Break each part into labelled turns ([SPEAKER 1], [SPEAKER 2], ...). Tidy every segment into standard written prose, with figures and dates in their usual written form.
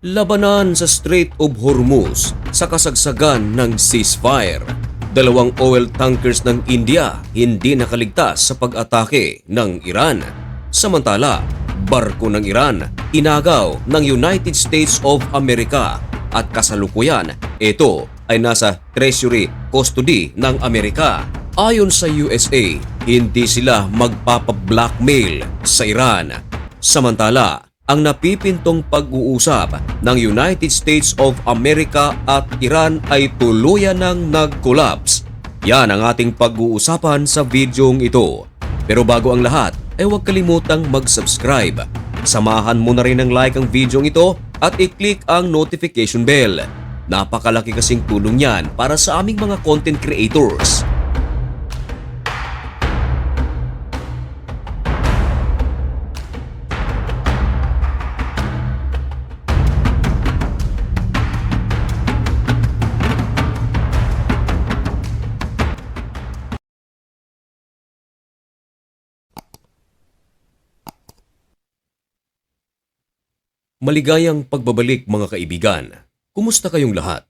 [SPEAKER 1] Labanan sa Strait of Hormuz sa kasagsagan ng ceasefire. Dalawang oil tankers ng India hindi nakaligtas sa pag-atake ng Iran. Samantala, barko ng Iran inagaw ng United States of America at kasalukuyan ito ay nasa Treasury custody ng Amerika. Ayon sa USA, hindi sila magpapa-blackmail sa Iran. Samantala, ang napipintong pag-uusap ng United States of America at Iran ay tuluyan ng nag-collapse. Yan ang ating pag-uusapan sa videong ito. Pero bago ang lahat, ay huwag kalimutang mag-subscribe. Samahan mo na rin ng like ang videong ito at i-click ang notification bell. Napakalaki kasing tulong yan para sa aming mga content creators. Maligayang pagbabalik mga kaibigan. Kumusta kayong lahat?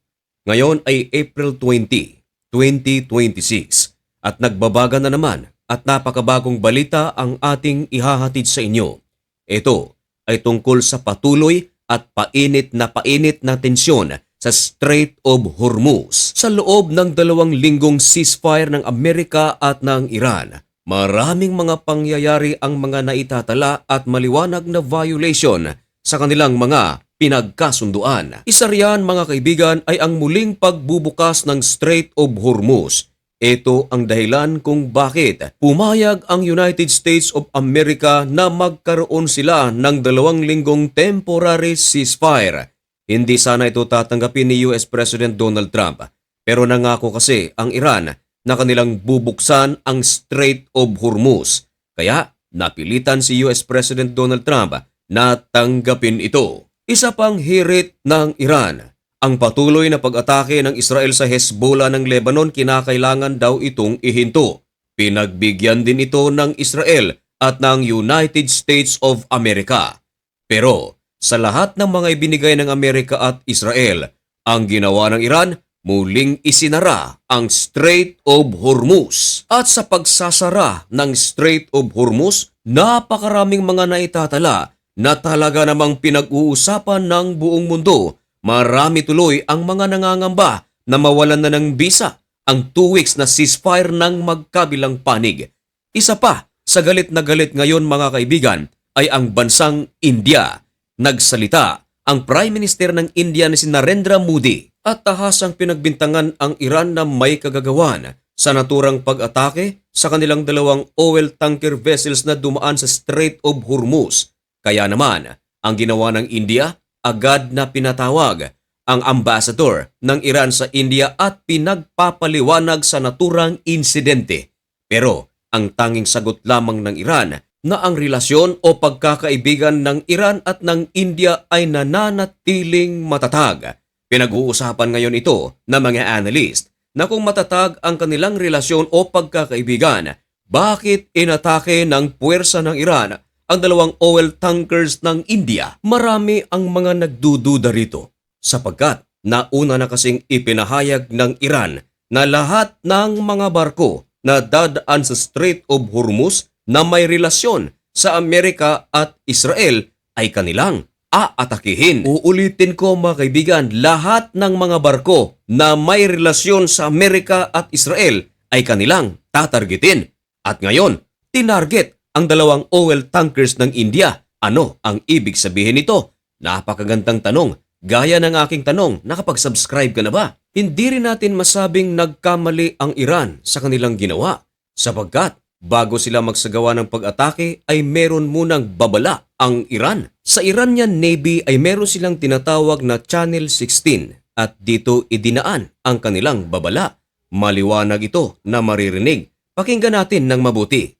[SPEAKER 1] Ngayon ay April 20, 2026 at nagbabaga na naman at napakabagong balita ang ating ihahatid sa inyo. Ito ay tungkol sa patuloy at painit na tensyon sa Strait of Hormuz. Sa loob ng 2 linggong ceasefire ng Amerika at ng Iran, maraming mga pangyayari ang mga naitatala at maliwanag na violation sa kanilang mga pinagkasunduan. Isa riyan mga kaibigan ay ang muling pagbubukas ng Strait of Hormuz. Ito ang dahilan kung bakit pumayag ang United States of America na magkaroon sila ng 2 linggong temporary ceasefire. Hindi sana ito tatanggapin ni US President Donald Trump, pero nangako kasi ang Iran na kanilang bubuksan ang Strait of Hormuz. Kaya napilitan si US President Donald Trump na tanggapin ito. Isa pang hirit ng Iran, ang patuloy na pag-atake ng Israel sa Hezbollah ng Lebanon kinakailangan daw itong ihinto. Pinagbigyan din ito ng Israel at ng United States of America. Pero sa lahat ng mga ibinigay ng Amerika at Israel, ang ginawa ng Iran, muling isinara ang Strait of Hormuz. At sa pagsasara ng Strait of Hormuz, napakaraming mga naitatala na talaga namang pinag-uusapan ng buong mundo. Marami tuloy ang mga nangangamba na mawalan na ng bisa ang 2 weeks na ceasefire ng magkabilang panig. Isa pa sa galit na galit ngayon mga kaibigan ay ang bansang India. Nagsalita ang Prime Minister ng India na si Narendra Modi at tahasang pinagbintangan ang Iran na may kagagawan sa naturang pag-atake sa kanilang 2 oil tanker vessels na dumaan sa Strait of Hormuz. Kaya naman, ang ginawa ng India, agad na pinatawag ang ambassador ng Iran sa India at pinagpapaliwanag sa naturang insidente. Pero ang tanging sagot lamang ng Iran na ang relasyon o pagkakaibigan ng Iran at ng India ay nananatiling matatag. Pinag-uusapan ngayon ito ng mga analyst na kung matatag ang kanilang relasyon o pagkakaibigan, bakit inatake ng puwersa ng Iran ang 2 oil tankers ng India? Marami ang mga nagdududa rito sapagkat nauna na kasing ipinahayag ng Iran na lahat ng mga barko na dadaan sa Strait of Hormuz na may relasyon sa Amerika at Israel ay kanilang aatakihin. Uulitin ko mga kaibigan, lahat ng mga barko na may relasyon sa Amerika at Israel ay kanilang tatargetin. At ngayon, tinarget ang 2 oil tankers ng India. Ano ang ibig sabihin nito? Napakagandang tanong. Gaya ng aking tanong, nakapag-subscribe ka na ba? Hindi rin natin masabing nagkamali ang Iran sa kanilang ginawa sapagkat bago sila magsagawa ng pag-atake ay meron munang babala ang Iran. Sa Iranian Navy ay meron silang tinatawag na Channel 16 at dito idinaan ang kanilang babala. Maliwanag ito na maririnig. Pakinggan natin ng mabuti.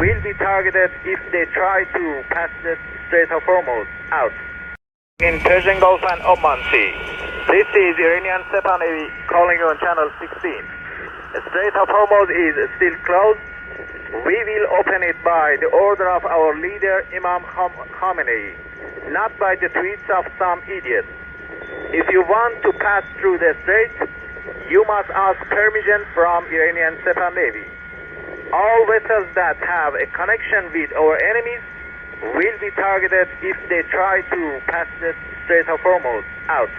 [SPEAKER 2] Will be targeted if they try to pass the Strait of Hormuz out. In Persian Gulf and Oman Sea, this is Iranian Sepa Navy calling you on Channel 16. The Strait of Hormuz is still closed. We will open it by the order of our leader Imam Khamenei. not by the tweets of some idiot. If you want to pass through the strait, you must ask permission from Iranian Sepah Navy. All vessels that have a connection with our enemies will be targeted if they try to pass the Strait of Hormuz out.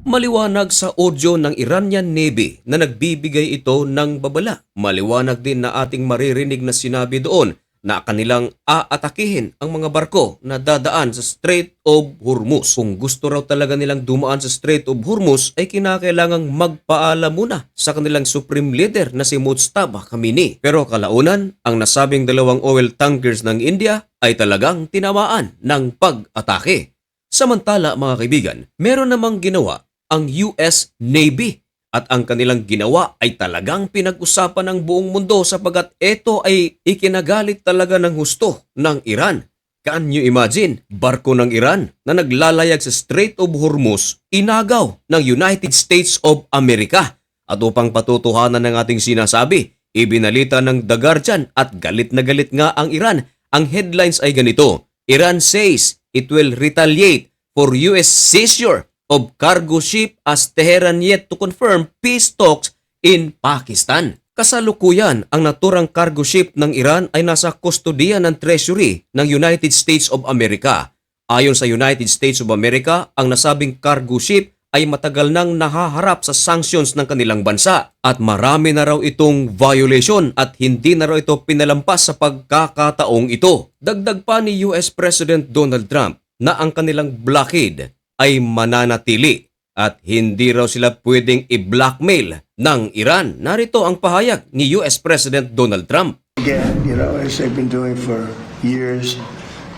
[SPEAKER 1] Maliwanag sa audio ng Iranian Navy na nagbibigay ito ng babala. Maliwanag din na ating maririnig na sinabi doon na kanilang aatakihin ang mga barko na dadaan sa Strait of Hormuz. Kung gusto raw talaga nilang dumaan sa Strait of Hormuz ay kinakailangang magpaalam muna sa kanilang supreme leader na si Mujtaba Khamenei. Pero kalaunan, ang nasabing dalawang oil tankers ng India ay talagang tinamaan ng pag-atake. Samantala mga kaibigan, meron namang ginawa ang US Navy at ang kanilang ginawa ay talagang pinag-usapan ng buong mundo sapagkat ito ay ikinagalit talaga ng husto ng Iran. Can you imagine? Barko ng Iran na naglalayag sa Strait of Hormuz, inagaw ng United States of America. At upang patutuhanan ng ating sinasabi, ibinalita ng The Guardian at galit na galit nga ang Iran. Ang headlines ay ganito: Iran says it will retaliate for US seizure of cargo ship as Tehran yet to confirm peace talks in Pakistan. Kasalukuyan, ang naturang cargo ship ng Iran ay nasa kustodiya ng Treasury ng United States of America. Ayon sa United States of America, ang nasabing cargo ship ay matagal nang nahaharap sa sanctions ng kanilang bansa at marami na raw itong violation at hindi na raw ito pinalampas sa pagkakataong ito. Dagdag pa ni US President Donald Trump na ang kanilang blockade ay mananatili at hindi raw sila pwedeng i-blackmail ng Iran. Narito ang pahayag ni US President Donald Trump.
[SPEAKER 3] Again, as they've been doing for years,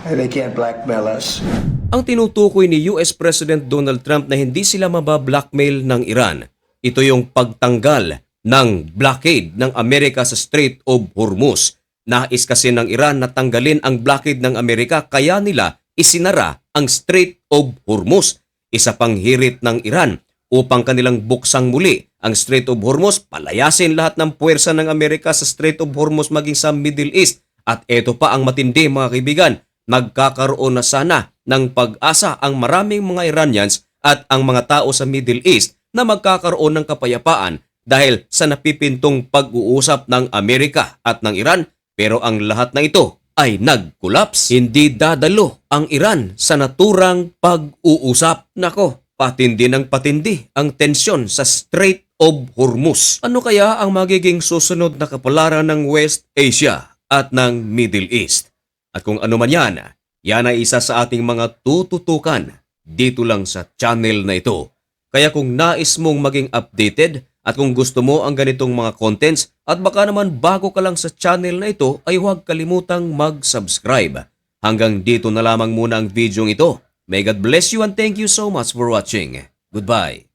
[SPEAKER 3] they can't blackmail us.
[SPEAKER 1] Ang tinutukoy ni US President Donald Trump na hindi sila mabablackmail ng Iran, ito yung pagtanggal ng blockade ng Amerika sa Strait of Hormuz. Nais kasi ng Iran na tanggalin ang blockade ng Amerika kaya nila isinara ang Strait of Hormuz. Isa pang hirit ng Iran upang kanilang buksang muli ang Strait of Hormuz, palayasin lahat ng puwersa ng Amerika sa Strait of Hormuz maging sa Middle East. At ito pa ang matindi mga kaibigan, nagkakaroon na sana ng pag-asa ang maraming mga Iranians at ang mga tao sa Middle East na magkakaroon ng kapayapaan dahil sa napipintong pag-uusap ng Amerika at ng Iran. Pero ang lahat na ito ay nag-collapse. Hindi dadalo ang Iran sa naturang pag-uusap. Nako, patindi ng patindi ang tensyon sa Strait of Hormuz. Ano kaya ang magiging susunod na kapalaran ng West Asia at ng Middle East? At kung ano man yan ay isa sa ating mga tututukan dito lang sa channel na ito. Kaya kung nais mong maging updated at kung gusto mo ang ganitong mga contents at baka naman bago ka lang sa channel na ito ay huwag kalimutang mag-subscribe. Hanggang dito na lamang muna ang video ito. May God bless you and thank you so much for watching. Goodbye.